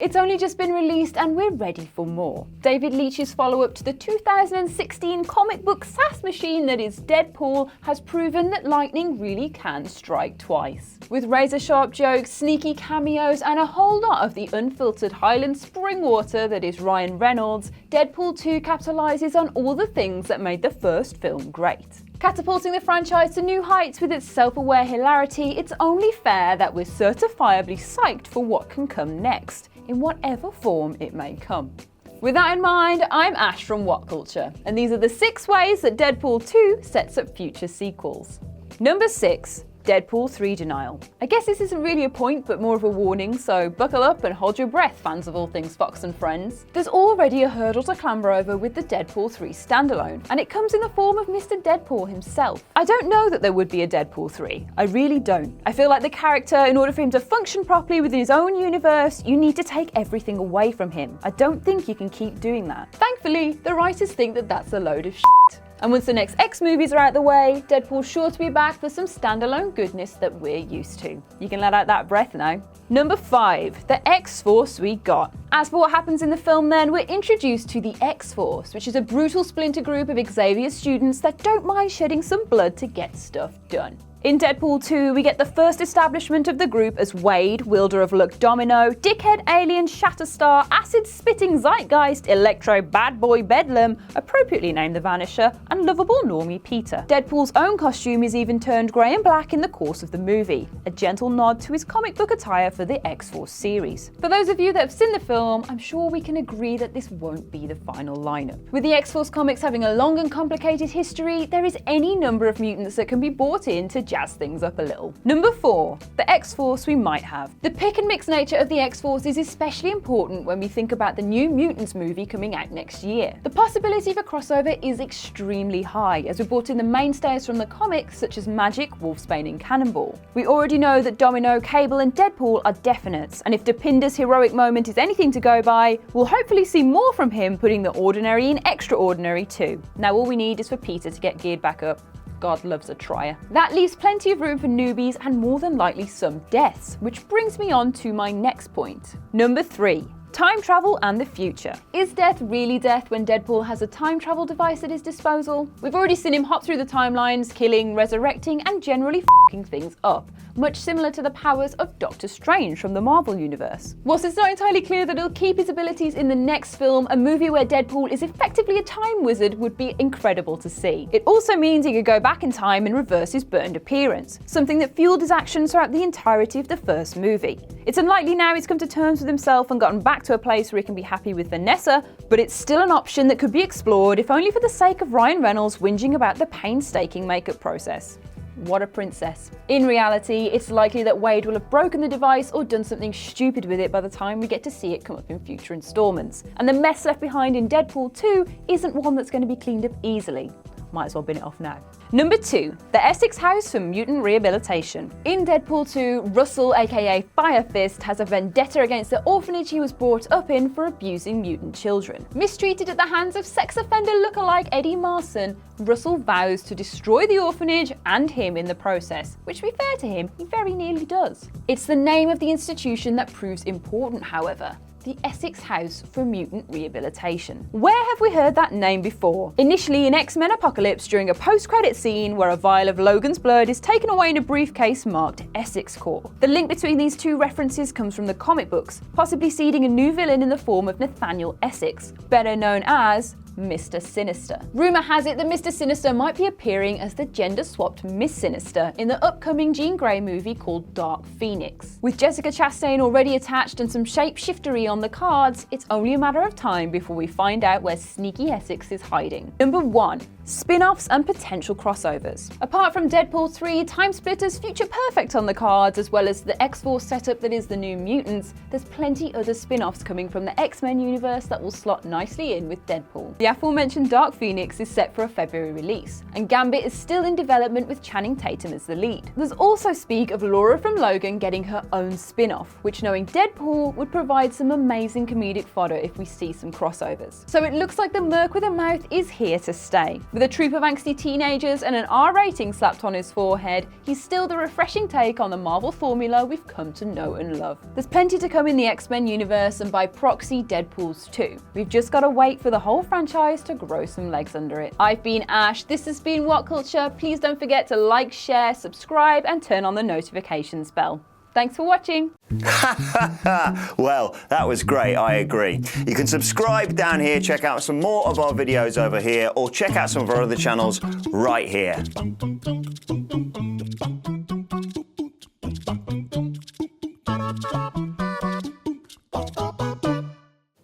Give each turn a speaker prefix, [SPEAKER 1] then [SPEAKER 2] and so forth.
[SPEAKER 1] It's only just been released and we're ready for more. David Leitch's follow-up to the 2016 comic book sass machine that is Deadpool has proven that lightning really can strike twice. With razor-sharp jokes, sneaky cameos, and a whole lot of the unfiltered Highland spring water that is Ryan Reynolds, Deadpool 2 capitalizes on all the things that made the first film great. Catapulting the franchise to new heights with its self-aware hilarity, it's only fair that we're certifiably psyched for what can come next, in whatever form it may come. With that in mind, I'm Ash from What Culture, and these are the 6 ways that Deadpool 2 sets up future sequels. Number 6. Deadpool 3 denial. I guess this isn't really a point, but more of a warning, so buckle up and hold your breath, fans of all things Fox and Friends. There's already a hurdle to clamber over with the Deadpool 3 standalone, and it comes in the form of Mr. Deadpool himself. I don't know that there would be a Deadpool 3. I really don't. I feel like the character, in order for him to function properly within his own universe, you need to take everything away from him. I don't think you can keep doing that. Thankfully, the writers think that that's a load of shit. And once the next X movies are out the way, Deadpool's sure to be back for some standalone goodness that we're used to. You can let out that breath now. Number 5. The X-Force we got. As for what happens in the film then, we're introduced to the X-Force, which is a brutal splinter group of Xavier students that don't mind shedding some blood to get stuff done. In Deadpool 2, we get the first establishment of the group as Wade, wielder of Luck Domino, dickhead alien Shatterstar, acid-spitting zeitgeist, electro bad boy Bedlam, appropriately named the Vanisher, and lovable normie Peter. Deadpool's own costume is even turned grey and black in the course of the movie, a gentle nod to his comic book attire for the X-Force series. For those of you that have seen the film, I'm sure we can agree that this won't be the final lineup. With the X-Force comics having a long and complicated history, there is any number of mutants that can be brought in to jazz things up a little. Number 4. The X-Force we might have. The pick and mix nature of the X-Force is especially important when we think about the New Mutants movie coming out next year. The possibility for crossover is extremely high, as we brought in the mainstays from the comics such as Magic, Wolfsbane and Cannonball. We already know that Domino, Cable and Deadpool are definites, and if Dopinder's heroic moment is anything to go by, we'll hopefully see more from him putting the ordinary in extraordinary too. Now all we need is for Peter to get geared back up. God loves a trier. That leaves plenty of room for newbies and more than likely some deaths, which brings me on to my next point. Number 3. Time travel and the future. Is death really death when Deadpool has a time travel device at his disposal? We've already seen him hop through the timelines, killing, resurrecting, and generally f***ing things up, much similar to the powers of Doctor Strange from the Marvel Universe. Whilst it's not entirely clear that he'll keep his abilities in the next film, a movie where Deadpool is effectively a time wizard would be incredible to see. It also means he could go back in time and reverse his burned appearance, something that fueled his actions throughout the entirety of the first movie. It's unlikely now he's come to terms with himself and gotten back to a place where he can be happy with Vanessa, but it's still an option that could be explored if only for the sake of Ryan Reynolds whinging about the painstaking makeup process. What a princess. In reality, it's likely that Wade will have broken the device or done something stupid with it by the time we get to see it come up in future installments. And the mess left behind in Deadpool 2 isn't one that's going to be cleaned up easily. Might as well bin it off now. Number 2. The Essex House for mutant rehabilitation. In Deadpool 2, Russell, aka Fire Fist, has a vendetta against the orphanage he was brought up in for abusing mutant children. Mistreated at the hands of sex offender lookalike Eddie Marsan, Russell vows to destroy the orphanage and him in the process, which, to be fair to him, he very nearly does. It's the name of the institution that proves important, however. The Essex House for Mutant Rehabilitation. Where have we heard that name before? Initially in X-Men Apocalypse during a post-credit scene where a vial of Logan's blood is taken away in a briefcase marked Essex Corps. The link between these two references comes from the comic books, possibly seeding a new villain in the form of Nathaniel Essex, better known as Mr. Sinister. Rumour has it that Mr. Sinister might be appearing as the gender-swapped Miss Sinister in the upcoming Jean Grey movie called Dark Phoenix. With Jessica Chastain already attached and some shapeshiftery on the cards, it's only a matter of time before we find out where sneaky Essex is hiding. Number 1. Spin-offs and potential crossovers. Apart from Deadpool 3, Time Splitters Future Perfect on the cards, as well as the X-Force setup that is the New Mutants, there's plenty other spin-offs coming from the X-Men universe that will slot nicely in with Deadpool. The aforementioned Dark Phoenix is set for a February release, and Gambit is still in development with Channing Tatum as the lead. There's also speak of Laura from Logan getting her own spin-off, which, knowing Deadpool, would provide some amazing comedic fodder if we see some crossovers. So it looks like the Merc with a Mouth is here to stay. With a troop of angsty teenagers and an R rating slapped on his forehead, he's still the refreshing take on the Marvel formula we've come to know and love. There's plenty to come in the X-Men universe and by proxy Deadpool's too. We've just got to wait for the whole franchise to grow some legs under it. I've been Ash, this has been What Culture. Please don't forget to like, share, subscribe and turn on the notifications bell. Thanks for watching.
[SPEAKER 2] Well, that was great, I agree. You can subscribe down here, check out some more of our videos over here, or check out some of our other channels right here.